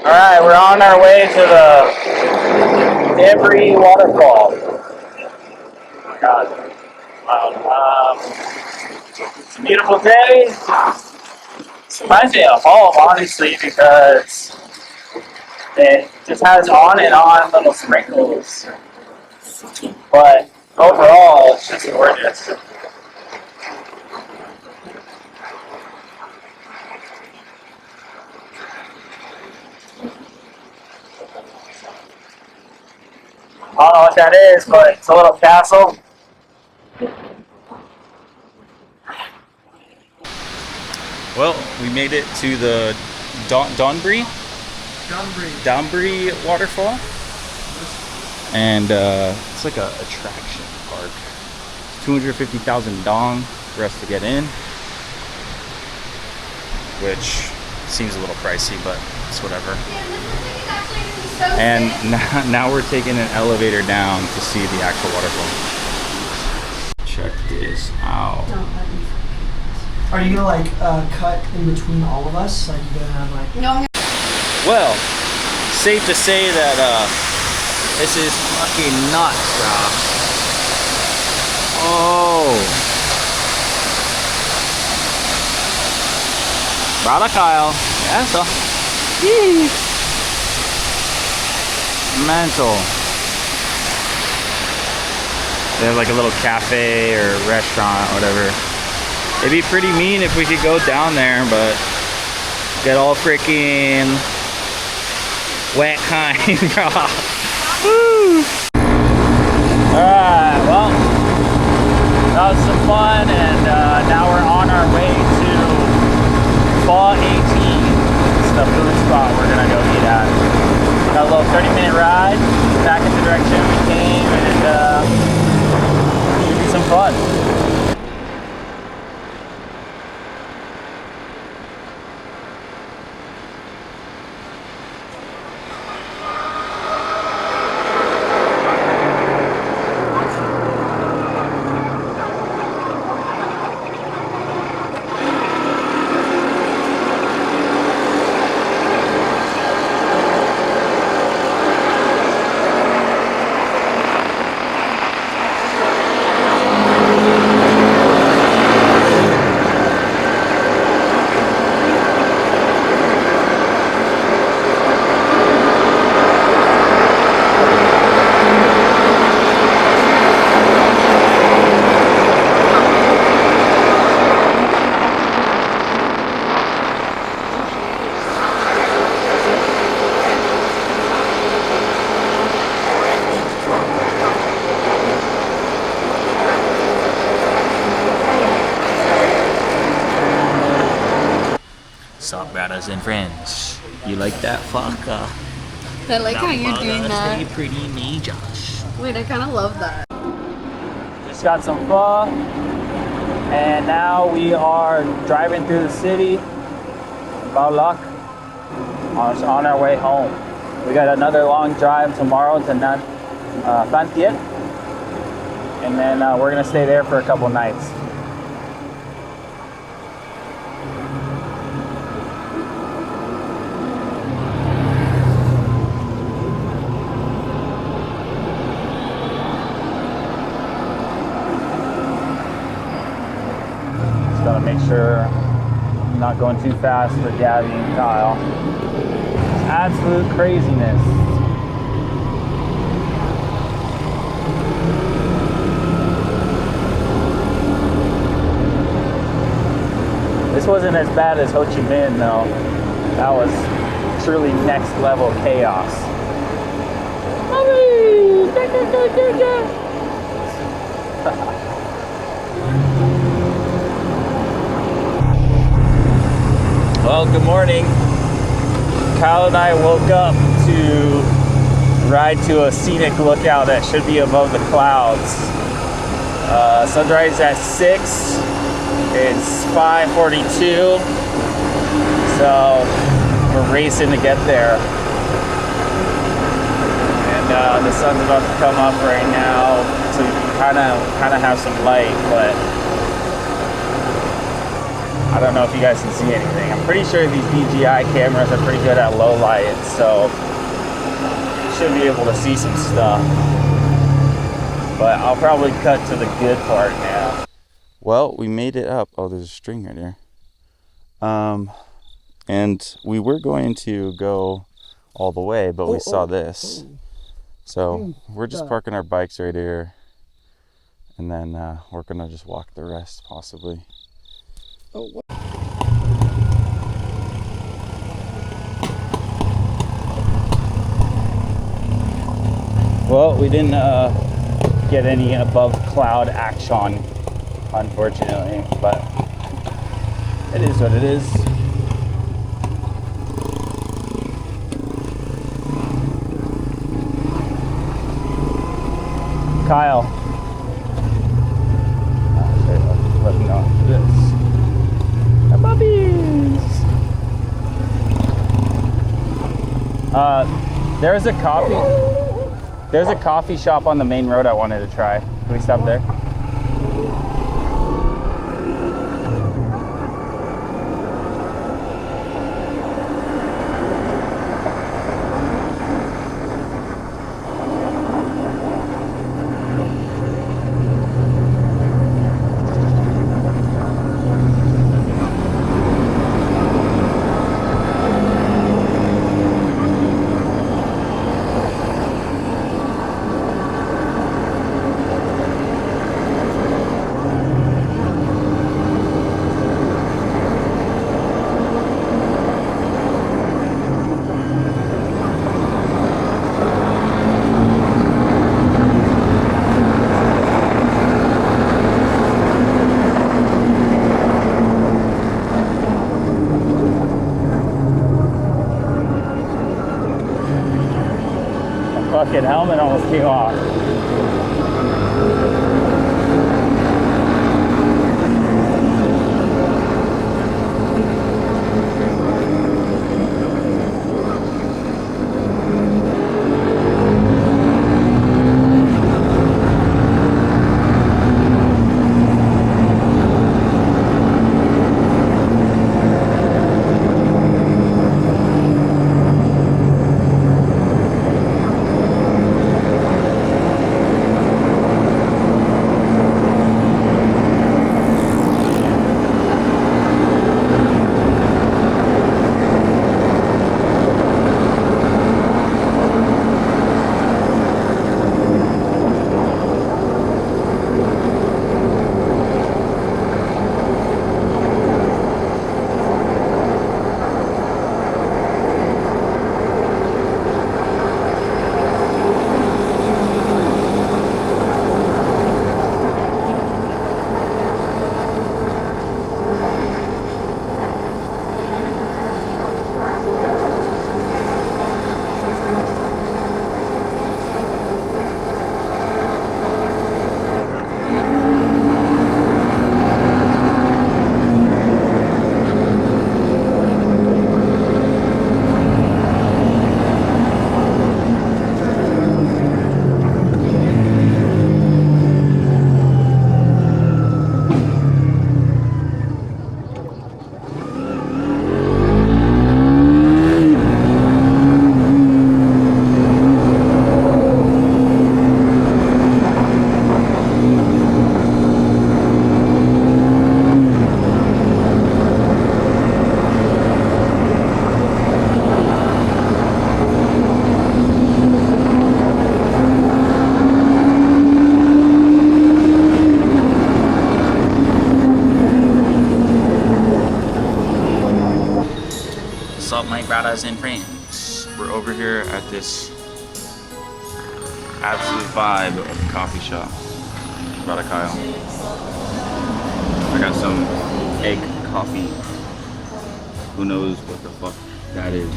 Alright, we're on our way to the Damb'ri Waterfall. Oh my god. Wow. It's a beautiful day. It reminds me of home, honestly, because it just has on and on little sprinkles. But overall, it's just gorgeous. I don't know what that is, but it's a little castle. Well, we made it to the Damb'ri Waterfall, and it's like a attraction park. 250,000 dong for us to get in, which seems a little pricey, but it's whatever. And now we're taking an elevator down to see the actual waterfall. Check this out. Are you gonna like cut in between all of us? Like you're gonna have like? No. Well, safe to say that this is fucking nuts, bro. Oh, brother Kyle, yeah, so mental. They have like a little cafe or restaurant, whatever. It'd be pretty mean if we could go down there, but get all freaking wet kind, bro. Woo! Alright, well, that was some fun, and now we're on our way to Bao 18. It's the food spot we're gonna go eat at. Got a little 30-minute ride back in the direction we came, and should be some fun. Sup, brothers and friends? You like that fucker? I like how you're doing that. Stay pretty ninjas. Wait, I kind of love that. Just got some pho, and now we are driving through the city, Bao Loc, on our way home. We got another long drive tomorrow to Phan Thiet, and then we're gonna stay there for a couple nights. Gotta make sure I'm not going too fast for Gabby and Kyle. It's absolute craziness. This wasn't as bad as Ho Chi Minh though. That was truly next level chaos. Well, good morning. Kyle and I woke up to ride to a scenic lookout that should be above the clouds. Sunrise at 6. It's 5:42. So we're racing to get there. And the sun's about to come up right now, so you kind of have some light, but I don't know if you guys can see anything. I'm pretty sure these DJI cameras are pretty good at low light, so you should be able to see some stuff. But I'll probably cut to the good part now. Well, we made it up. Oh, there's a string right there. And we were going to go all the way, but we saw this. So we're just parking our bikes right here. And then we're gonna just walk the rest, possibly. Oh, what? Well, we didn't get any above cloud action, unfortunately, but it is what it is. Kyle. Let me know this. The puppies. There's a coffee shop on the main road I wanted to try. Can we stop there? Fucking helmet almost came off. Brothers and friends, we're over here at this absolute vibe of a coffee shop. Brought a Kyle. I got some egg coffee. Who knows what the fuck that is.